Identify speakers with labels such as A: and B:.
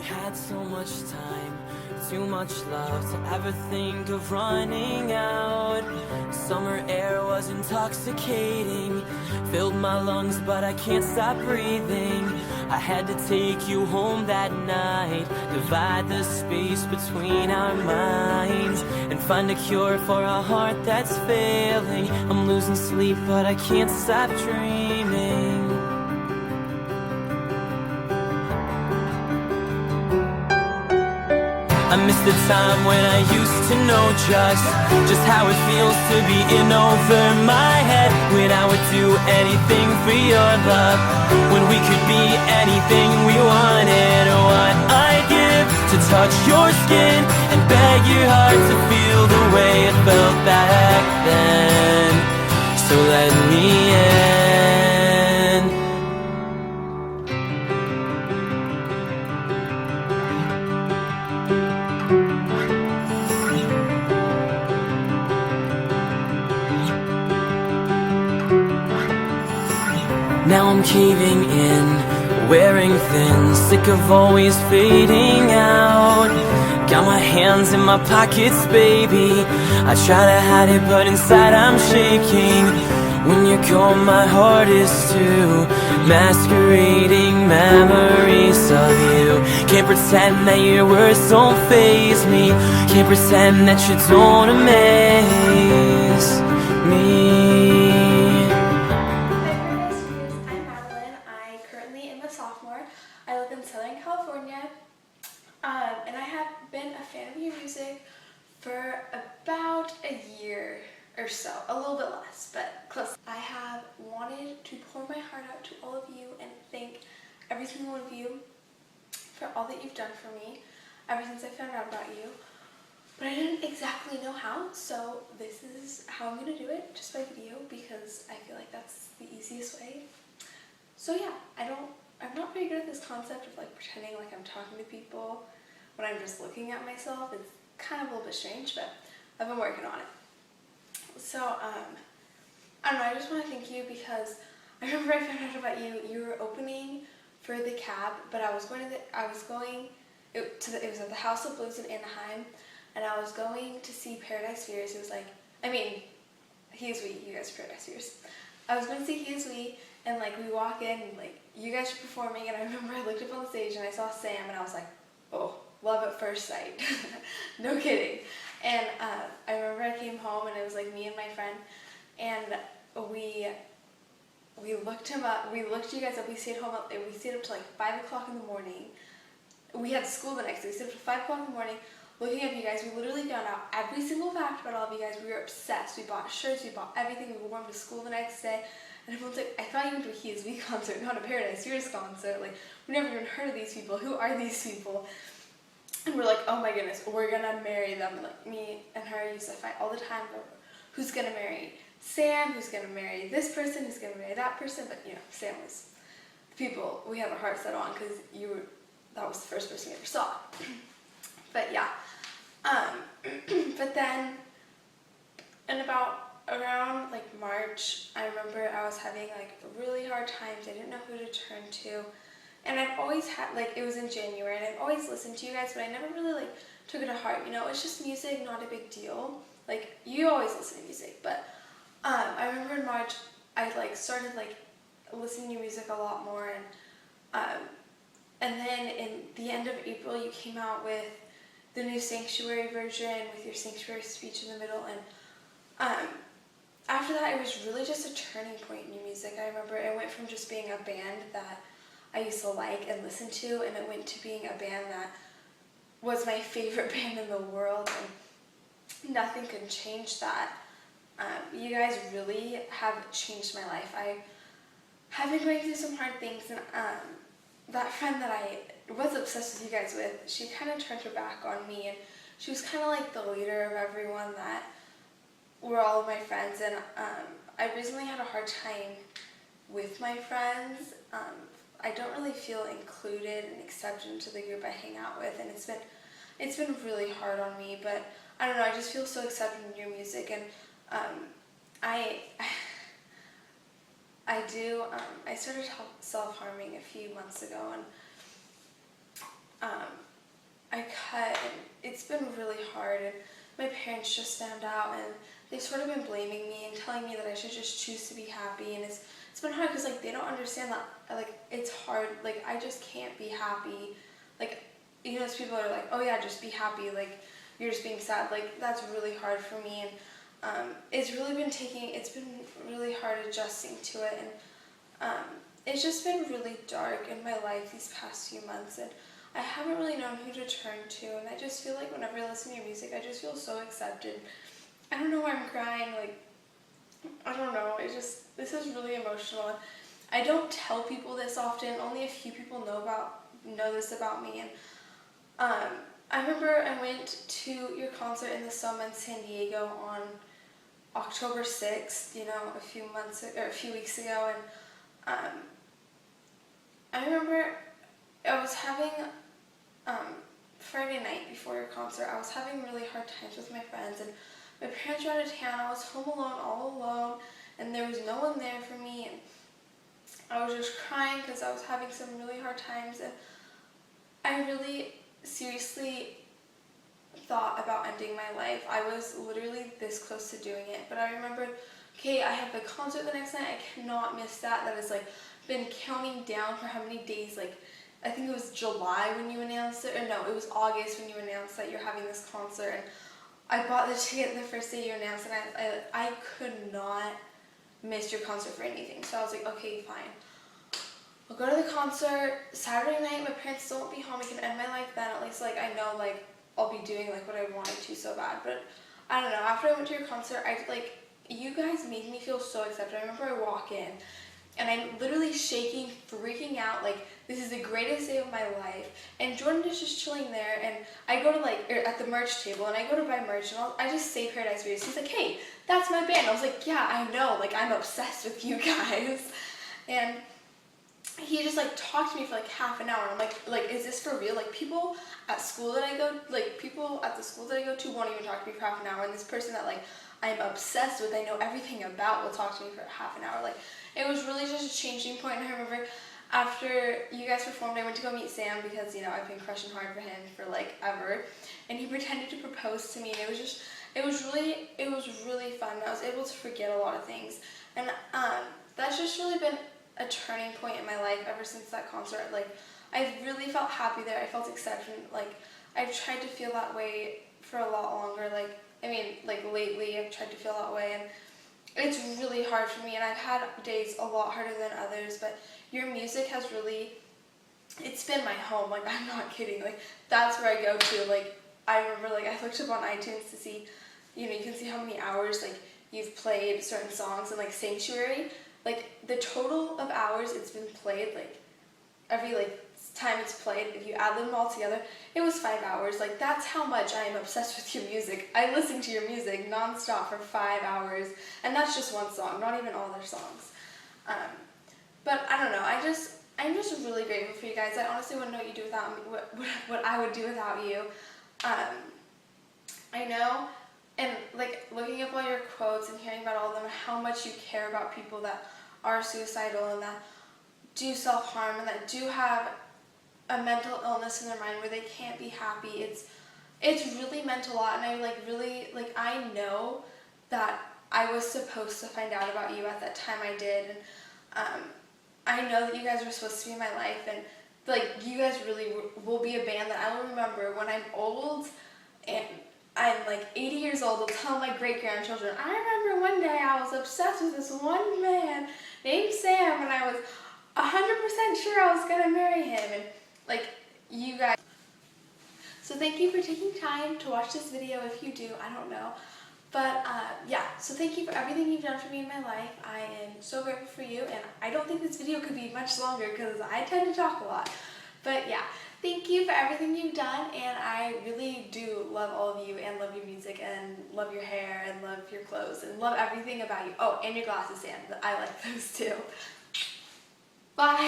A: Had so much time, too much love to ever think of running out. Summer air was intoxicating, filled my lungs but I can't stop breathing. I had to take you home that night, divide the space between our minds, and find a cure for a heart that's failing. I'm losing sleep but I can't stop dreaming. I miss the time when I used to know just how it feels to be in over my head. When I would do anything for your love, when we could be anything we wanted. What I'd give to touch your skin and beg your heart to feel the way it felt back then. So let me in. Now I'm caving in, wearing thin, sick of always fading out. Got my hands in my pockets, baby. I try to hide it, but inside I'm shaking. When you're gone, my heart is too. Masquerading memories of you. Can't pretend that your words don't faze me. Can't pretend that you don't amaze me.
B: I live in Southern California, and I have been a fan of your music for about a year or so, a little bit less, but close. I have wanted to pour my heart out to all of you and thank every single one of you for all that you've done for me ever since I found out about you, but I didn't exactly know how, so this is how I'm going to do it, just by video, because I feel like that's the easiest way. So yeah, I'm not very good at this concept of like pretending like I'm talking to people when I'm just looking at myself. It's kind of a little bit strange, but I've been working on it. So, I don't know, I just want to thank you because I remember I found out about you. You were opening for the Cab, but it was at the House of Blues in Anaheim, and I was going to see Paradise Fears. It was like, He Is We, you guys are Paradise Fears. I was going to see He Is We, and like we walk in and like you guys are performing, and I remember I looked up on the stage and I saw Sam and I was like, oh, love at first sight. No kidding. And I remember I came home and it was like me and my friend, and we looked him up, we looked you guys up, we stayed home, we stayed up till like 5 o'clock in the morning. We had school the next day, we stayed up till 5 o'clock in the morning looking at you guys. We literally found out every single fact about all of you guys. We were obsessed. We bought shirts, we bought everything. We wore them to school the next day. And everyone's like, I thought you went to a He Is We concert, not a Paradise Fears concert. Like, we never even heard of these people. Who are these people? And we're like, oh my goodness, we're gonna marry them. And like, me and her used to fight all the time over who's gonna marry Sam, who's gonna marry this person, who's gonna marry that person. But you know, Sam was the people we had our hearts set on because that was the first person we ever saw. But yeah. But then, around like March, I remember I was having like really hard times. I didn't know who to turn to, and I've always had, like, it was in January, and I've always listened to you guys, but I never really like took it to heart. You know, it's just music, not a big deal. Like, you always listen to music, but I remember in March I like started like listening to music a lot more, and then in the end of April you came out with the new Sanctuary version with your Sanctuary speech in the middle, and after that, it was really just a turning point in your music. I remember it went from just being a band that I used to like and listen to, and it went to being a band that was my favorite band in the world, and nothing could change that. You guys really have changed my life. I have been going through some hard things, and that friend that I was obsessed with you guys with, she kind of turned her back on me, and she was kind of like the leader of everyone that were all of my friends, and I recently had a hard time with my friends. I don't really feel included and accepted into the group I hang out with, and it's been really hard on me, but I don't know, I just feel so accepted in your music, and I started self-harming a few months ago, and I cut, and it's been really hard, and my parents just found out, and they've sort of been blaming me and telling me that I should just choose to be happy, and it's been hard because like they don't understand that like it's hard, like I just can't be happy, like those people are like, oh yeah, just be happy, like you're just being sad, like that's really hard for me, and it's been really hard adjusting to it, and it's just been really dark in my life these past few months, and I haven't really known who to turn to, and I just feel like whenever I listen to your music, I just feel so accepted. I don't know why I'm crying, like, I don't know, this is really emotional. I don't tell people this often, only a few people know this about me, and I remember I went to your concert in the Soma in San Diego on October 6th, a few weeks ago, and I remember I was having Friday night before your concert, I was having really hard times with my friends, and my parents were out of town. I was home alone, all alone, and there was no one there for me, and I was just crying because I was having some really hard times, and I really seriously thought about ending my life. I was literally this close to doing it, but I remembered, okay, I have a concert the next night, I cannot miss that. That has like been counting down for how many days, like I think it was July when you announced it, or no, it was August when you announced that you're having this concert, and I bought the ticket the first day you announced, and I could not miss your concert for anything, so I was like, okay, fine. I'll go to the concert Saturday night, my parents still won't be home, I can end my life then, at least like I know like I'll be doing like what I wanted to so bad, but I don't know, after I went to your concert, you guys made me feel so accepted. I remember I walk in, and I'm literally shaking, freaking out, like, this is the greatest day of my life, and Jordan is just chilling there, and I go to at the merch table, and I go to buy merch, and I just say Paradise Views. He's like, hey, that's my band. I was like, yeah, I know, like, I'm obsessed with you guys, and he just like talked to me for like half an hour, and I'm like, is this for real? Like people at school that I go, like people at the school that I go to won't even talk to me for half an hour, and this person that like I'm obsessed with, I know everything about, will talk to me for half an hour. Like it was really just a changing point. And I remember after you guys performed, I went to go meet Sam because I've been crushing hard for him for like ever, and he pretended to propose to me, and it was really fun. I was able to forget a lot of things, and that's just really been a turning point in my life ever since that concert. Like I've really felt happy there. I felt accepted. Like I've tried to feel that way for a lot longer. Like lately I've tried to feel that way, and it's really hard for me, and I've had days a lot harder than others, but your music has really, it's been my home. Like I'm not kidding. Like that's where I go to. Like I remember like I looked up on iTunes to see, you can see how many hours like you've played certain songs, and like Sanctuary, like the total of hours it's been played, like every like time it's played, if you add them all together, it was 5 hours. Like that's how much I am obsessed with your music. I listen to your music nonstop for 5 hours, and that's just one song, not even all their songs. But I don't know, I'm just really grateful for you guys. I honestly wouldn't know what you do without me, what I would do without you. I know, and like looking up all your quotes and hearing about all of them, how much you care about people that are suicidal and that do self-harm and that do have a mental illness in their mind where they can't be happy. It's really meant a lot, and I know that I was supposed to find out about you at that time I did, and I know that you guys were supposed to be in my life, and like you guys really will be a band that I will remember when I'm old and I'm like 80 years old. I'll tell my great-grandchildren, I remember one day I was obsessed with this one man named Sam, and I was 100% sure I was gonna marry him, and like you guys. So thank you for taking time to watch this video. If you do, I don't know. But yeah, so thank you for everything you've done for me in my life. I am so grateful for you, and I don't think this video could be much longer because I tend to talk a lot. But yeah, thank you for everything you've done, and I really do love all of you and love your music and love your hair and love your clothes and love everything about you. Oh, and your glasses, Sam. I like those too. Bye!